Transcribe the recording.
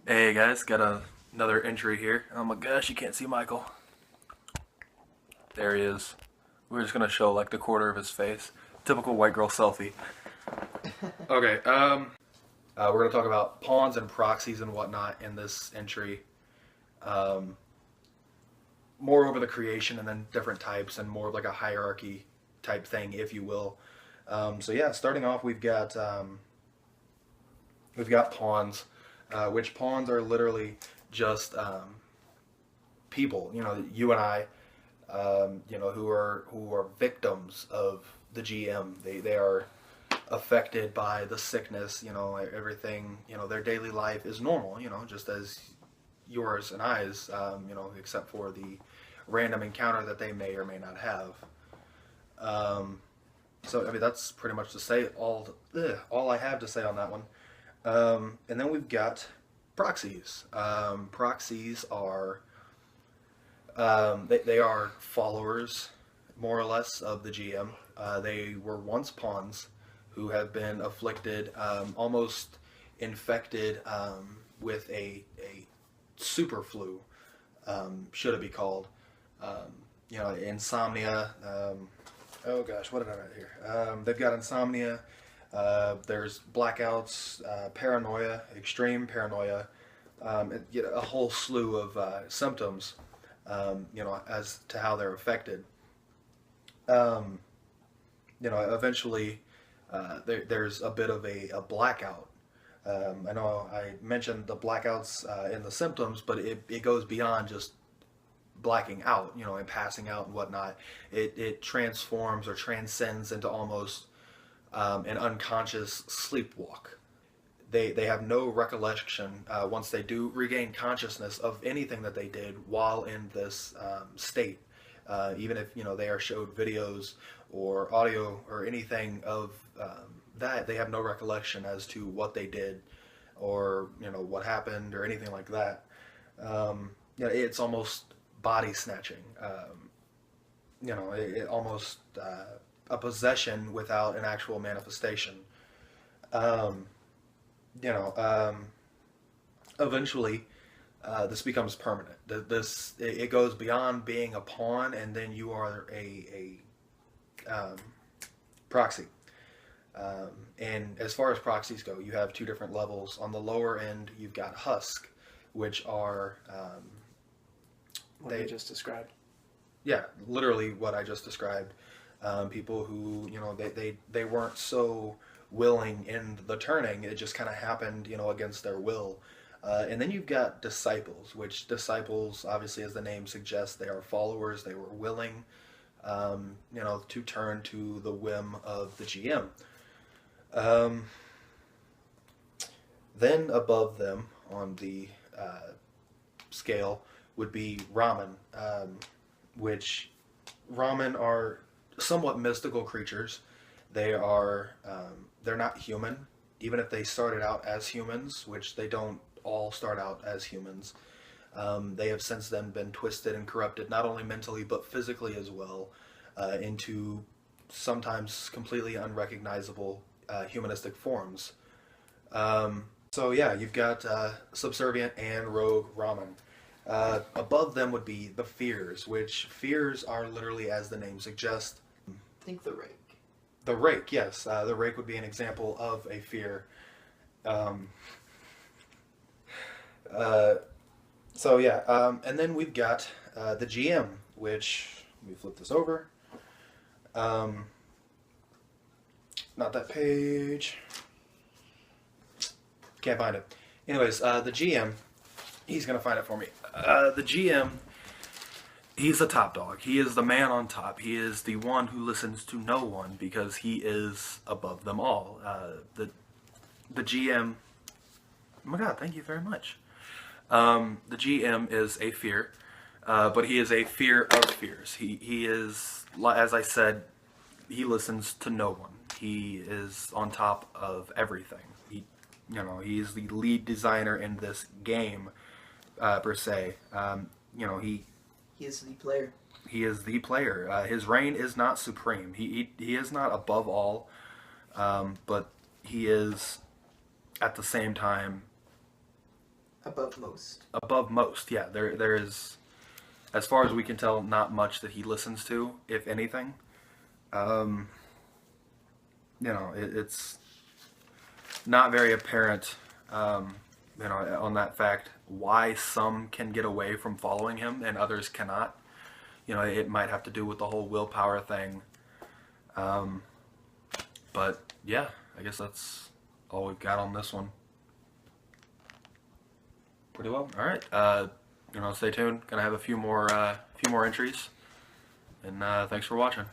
Hey guys, got another entry here. Oh my gosh, you can't see Michael. There he is. We're just gonna show like the quarter of his face. Typical white girl selfie. Okay, we're gonna talk about pawns and proxies and whatnot in this entry. Um, More over the creation and then different types and more of like a hierarchy type thing, if you will. So yeah, starting off, we've got pawns, which pawns are literally just people, you and I, who are victims of the GM. They are affected by the sickness. Everything. Their daily life is normal. Just as yours and I's. Except for the random encounter that they may or may not have. So I mean that's pretty much to say all I have to say on that one. And then we've got proxies. Proxies are they are followers, more or less, of the GM. They were once pawns who have been afflicted, almost infected with a super flu, should it be called. Insomnia. Oh gosh, what did I write here? They've got insomnia. There's blackouts, paranoia, extreme paranoia, a whole slew of symptoms, as to how they're affected. Um, Eventually, there's a bit of a blackout. I know I mentioned the blackouts in the symptoms, but it goes beyond just blacking out, and passing out and whatnot. It transforms or transcends into almost an unconscious sleepwalk. They have no recollection once they do regain consciousness of anything that they did while in this state. Even if they are showed videos or audio or anything of that, they have no recollection as to what they did or what happened or anything like that. It's almost body snatching. It almost a possession without an actual manifestation. Um, you know, um, Eventually, this becomes permanent. It goes beyond being a pawn, and then you are a proxy. And as far as proxies go, you have two different levels. On the lower end, you've got husk, which are What you they just described. yeah, literally what I just described. People who they weren't so willing in the turning; it just kind of happened, against their will. And then you've got disciples, which disciples, obviously, as the name suggests, they are followers. They were willing, to turn to the whim of the GM. Um, then above them on the scale would be Ramen, which Ramen are somewhat mystical creatures. They're not human, even if they started out as humans, which they don't all start out as humans. They have since then been twisted and corrupted, not only mentally but physically as well, into sometimes completely unrecognizable humanistic forms. So yeah, you've got subservient and rogue Ramen. Above them would be the fears, which fears are literally, as the name suggests, Think the rake. the rake. Yes, the rake would be an example of a fear. Um, uh, so yeah, and then we've got the GM, which let me flip this over. Um, Not that page. Can't find it. Anyways, the GM, he's gonna find it for me. The GM, he's the top dog. He is the man on top. He is the one who listens to no one because he is above them all. The GM. Oh my God! Thank you very much. The GM is a fear, but he is a fear of fears. He is, as I said, he listens to no one. He is on top of everything. He's the lead designer in this game, per se. He is the player. He is the player. His reign is not supreme. He is not above all, but he is at the same time Above most. Above most, yeah. There is, as far as we can tell, not much that he listens to, if anything. Um, it's not very apparent, on that fact why some can get away from following him and others cannot. It might have to do with the whole willpower thing. Um, but yeah, I guess that's all we've got on this one. Pretty well. All right. Stay tuned. Gonna have a few more entries, and thanks for watching.